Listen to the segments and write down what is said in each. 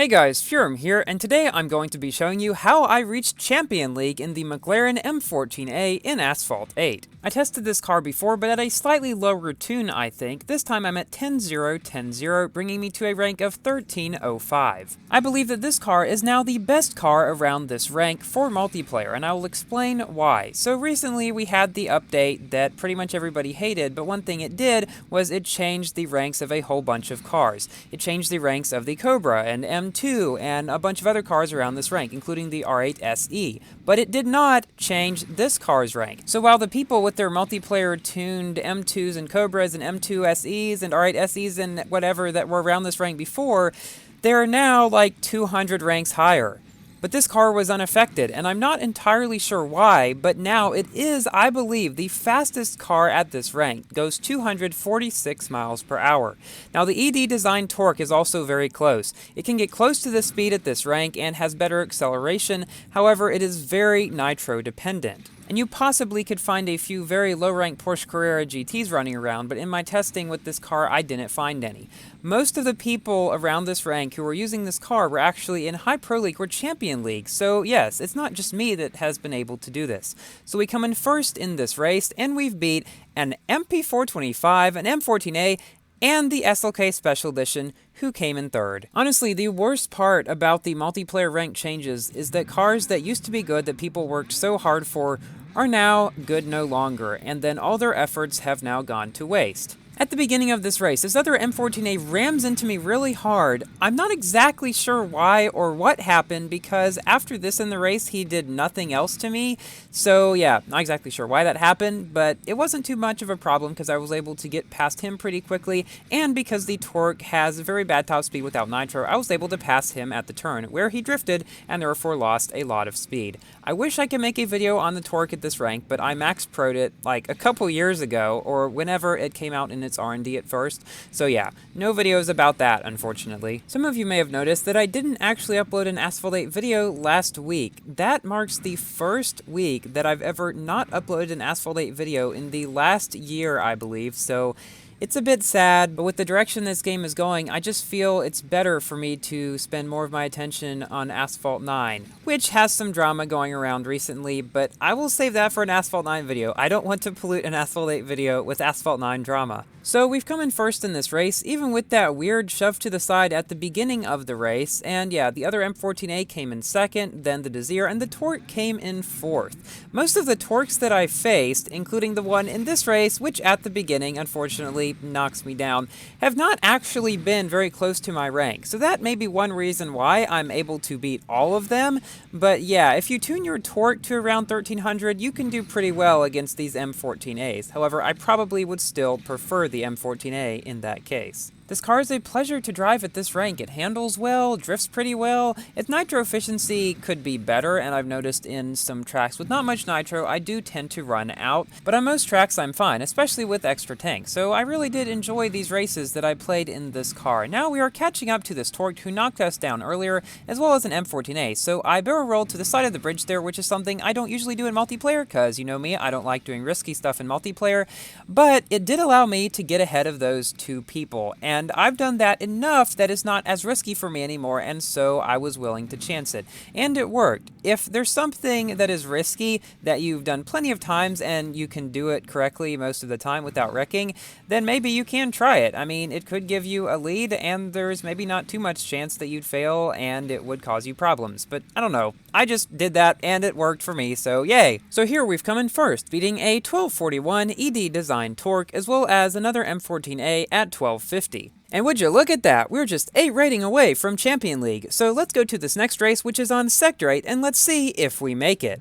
Hey guys, Furum here, and today I'm going to be showing you how I reached Champion League in the McLaren M14A in Asphalt 8. I tested this car before, but at a slightly lower tune, I think. This time I'm at 10-0, 10-0, bringing me to a rank of 1305. I believe that this car is now the best car around this rank for multiplayer, and I will explain why. So recently we had the update that pretty much everybody hated, but one thing it did was it changed the ranks of a whole bunch of cars. It changed the ranks of the Cobra and M2 and a bunch of other cars around this rank, including the R8 SE. But it did not change this car's rank. So while the people with their multiplayer tuned M2s and Cobras and M2 SEs and R8 SEs and whatever that were around this rank before, they're now like 200 ranks higher. But this car was unaffected, and I'm not entirely sure why, but now it is, I believe, the fastest car at this rank. Goes 246 miles per hour. Now, the ED design torque is also very close. It can get close to this speed at this rank and has better acceleration, however, it is very nitro dependent. And you possibly could find a few very low-rank Porsche Carrera GTs running around, but in my testing with this car, I didn't find any. Most of the people around this rank who were using this car were actually in High Pro League or Champion League, so yes, it's not just me that has been able to do this. So we come in first in this race, and we've beat an MP425, an M14A, and the SLK Special Edition, who came in third. Honestly, the worst part about the multiplayer rank changes is that cars that used to be good that people worked so hard for are now good no longer, and then all their efforts have now gone to waste. At the beginning of this race, this other M14A rams into me really hard. I'm not exactly sure why or what happened, because after this in the race, he did nothing else to me. So yeah, not exactly sure why that happened, but it wasn't too much of a problem because I was able to get past him pretty quickly, and because the torque has a very bad top speed without nitro, I was able to pass him at the turn, where he drifted and therefore lost a lot of speed. I wish I could make a video on the torque at this rank, but I max pro'd it like a couple years ago, or whenever it came out in its R&D at first. So yeah, no videos about that, unfortunately. Some of you may have noticed that I didn't actually upload an Asphalt 8 video last week. That marks the first week that I've ever not uploaded an Asphalt 8 video in the last year, I believe, so it's a bit sad, but with the direction this game is going, I just feel it's better for me to spend more of my attention on Asphalt 9, which has some drama going around recently, but I will save that for an Asphalt 9 video. I don't want to pollute an Asphalt 8 video with Asphalt 9 drama. So we've come in first in this race, even with that weird shove to the side at the beginning of the race, and yeah, the other M14A came in second, then the Desire, and the Torque came in fourth. Most of the Torques that I faced, including the one in this race, which at the beginning, unfortunately, knocks me down, have not actually been very close to my rank. So that may be one reason why I'm able to beat all of them, but yeah, if you tune your Torque to around 1300, you can do pretty well against these M14As. However, I probably would still prefer the M14A in that case. This car is a pleasure to drive at this rank. It handles well, drifts pretty well. Its nitro efficiency could be better, and I've noticed in some tracks with not much nitro, I do tend to run out. But on most tracks, I'm fine, especially with extra tank. So I really did enjoy these races that I played in this car. Now we are catching up to this Torque who knocked us down earlier, as well as an M14A. So I barrel rolled to the side of the bridge there, which is something I don't usually do in multiplayer, because you know me, I don't like doing risky stuff in multiplayer. But it did allow me to get ahead of those two people, and I've done that enough that it's not as risky for me anymore, and so I was willing to chance it. And it worked. If there's something that is risky that you've done plenty of times and you can do it correctly most of the time without wrecking, then maybe you can try it. I mean, it could give you a lead, and there's maybe not too much chance that you'd fail, and it would cause you problems. But I don't know. I just did that, and it worked for me, so yay! So here we've come in first, beating a 1241 ED design Torque, as well as another M14A at 1250. And would you look at that, we're just 8 rating away from Champion League. So let's go to this next race, which is on Sector 8, and let's see if we make it.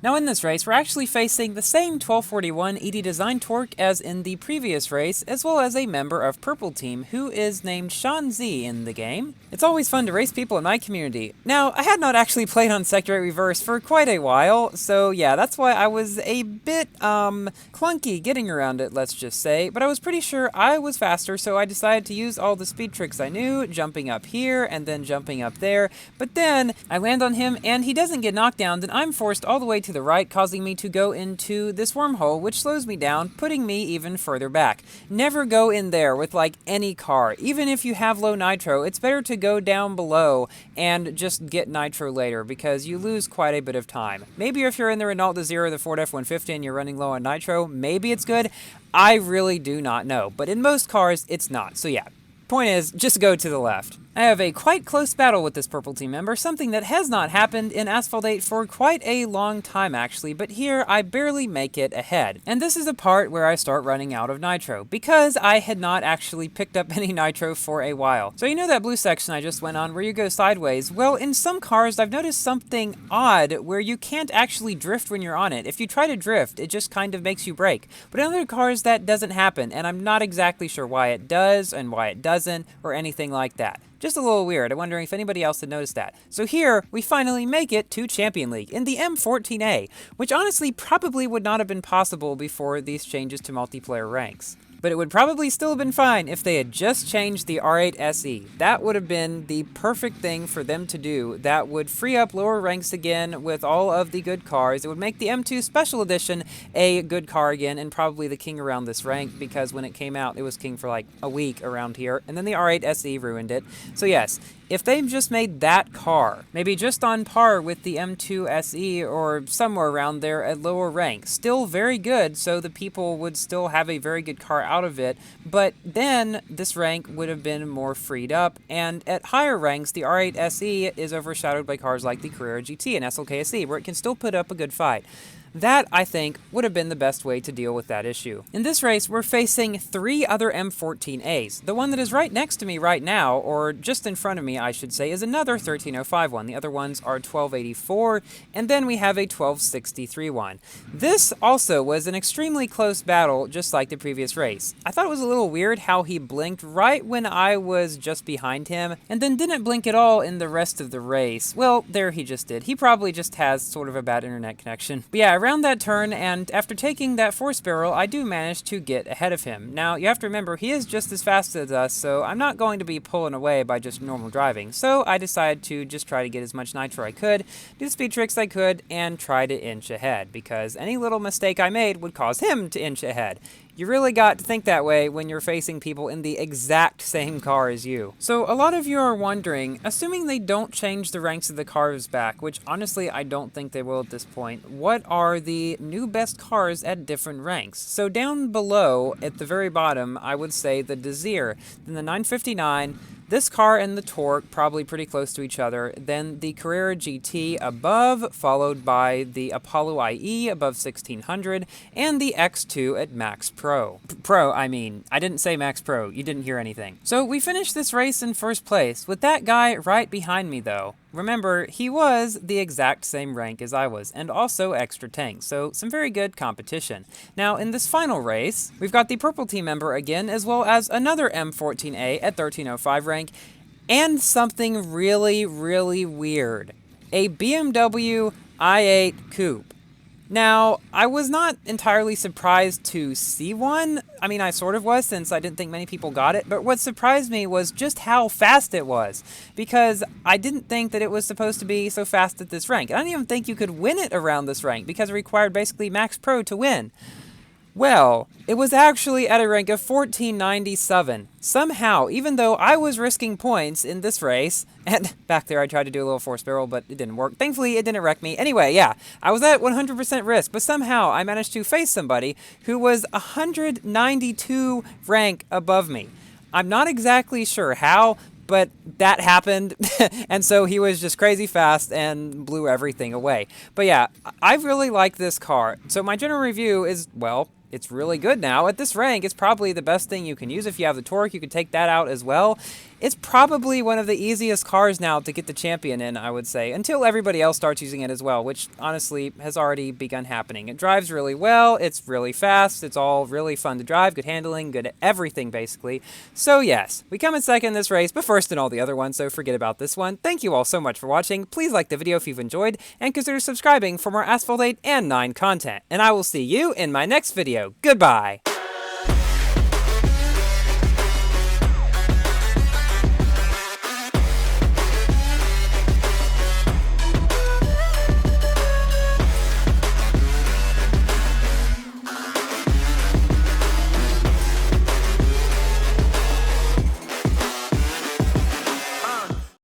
Now in this race, we're actually facing the same 1241 ED Design Torque as in the previous race, as well as a member of Purple Team who is named Sean Z in the game. It's always fun to race people in my community. Now, I had not actually played on Sector 8 Reverse for quite a while, so yeah, that's why I was a bit, clunky getting around it, let's just say, but I was pretty sure I was faster, so I decided to use all the speed tricks I knew, jumping up here and then jumping up there, but then I land on him and he doesn't get knocked down, then I'm forced all the way to to the right, causing me to go into this wormhole, which slows me down, putting me even further back. Never go in there with like any car. Even if you have low nitro, it's better to go down below and just get nitro later, because you lose quite a bit of time. Maybe if you're in the Renault Desire, the Ford F-150, and you're running low on nitro, maybe it's good. I really do not know, but in most cars, it's not. So yeah, point is, just go to the left. I have a quite close battle with this purple team member, something that has not happened in Asphalt 8 for quite a long time actually, but here I barely make it ahead. And this is the part where I start running out of nitro, because I had not actually picked up any nitro for a while. So you know that blue section I just went on where you go sideways? Well, in some cars I've noticed something odd where you can't actually drift when you're on it. If you try to drift, it just kind of makes you brake. But in other cars that doesn't happen, and I'm not exactly sure why it does and why it doesn't, or anything like that. Just a little weird. I'm wondering if anybody else had noticed that. So here, we finally make it to Champion League in the M14A, which honestly probably would not have been possible before these changes to multiplayer ranks. But it would probably still have been fine if they had just changed the R8 SE. That would have been the perfect thing for them to do. That would free up lower ranks again with all of the good cars. It would make the M2 Special Edition a good car again, and probably the king around this rank, because when it came out, it was king for like a week around here, and then the R8 SE ruined it. So yes, if they've just made that car, maybe just on par with the M2 SE or somewhere around there at lower rank, still very good, so the people would still have a very good car out of it, but then this rank would have been more freed up, and at higher ranks, the R8 SE is overshadowed by cars like the Carrera GT and SLK-SE, where it can still put up a good fight. That, I think, would have been the best way to deal with that issue. In this race, we're facing 3 other M14As. The one that is right next to me right now, or just in front of me, I should say, is another 1305 one. The other ones are 1284, and then we have a 1263 one. This also was an extremely close battle, just like the previous race. I thought it was a little weird how he blinked right when I was just behind him, and then didn't blink at all in the rest of the race. Well, there he just did. He probably just has sort of a bad internet connection. But yeah, around that turn, and after taking that force barrel, I do manage to get ahead of him. Now, you have to remember, he is just as fast as us, so I'm not going to be pulling away by just normal driving. So I decided to just try to get as much nitro I could, do the speed tricks I could, and try to inch ahead, because any little mistake I made would cause him to inch ahead. You really got to think that way when you're facing people in the exact same car as you. So a lot of you are wondering, assuming they don't change the ranks of the cars back, which honestly I don't think they will at this point, what are the new best cars at different ranks? So down below, at the very bottom, I would say the Desire, then the 959, this car and the Torque probably pretty close to each other, then the Carrera GT above, followed by the Apollo IE above 1600, and the X2 at Max Pro. I didn't say Max Pro, you didn't hear anything. So we finished this race in first place, with that guy right behind me though. Remember, he was the exact same rank as I was, and also extra tank, so some very good competition. Now, in this final race, we've got the purple team member again, as well as another M14A at 1305 rank, and something really, really weird. A BMW i8 Coupe. Now, I was not entirely surprised to see one. I mean, I sort of was, since I didn't think many people got it, but what surprised me was just how fast it was, because I didn't think that it was supposed to be so fast at this rank. I don't even think you could win it around this rank, because it required basically Max Pro to win. Well, it was actually at a rank of 1497. Somehow, even though I was risking points in this race, and back there I tried to do a little force barrel, but it didn't work. Thankfully, it didn't wreck me. Anyway, yeah, I was at 100% risk, but somehow I managed to face somebody who was 192 rank above me. I'm not exactly sure how, but that happened, and so he was just crazy fast and blew everything away. But yeah, I really like this car. So my general review is, well, it's really good now. At this rank, it's probably the best thing you can use. If you have the Torque, you can take that out as well. It's probably one of the easiest cars now to get the champion in, I would say, until everybody else starts using it as well, which honestly has already begun happening. It drives really well, it's really fast, it's all really fun to drive, good handling, good everything basically. So yes, we come in second in this race, but first in all the other ones, so forget about this one. Thank you all so much for watching. Please like the video if you've enjoyed, and consider subscribing for more Asphalt 8 and 9 content. And I will see you in my next video. Goodbye!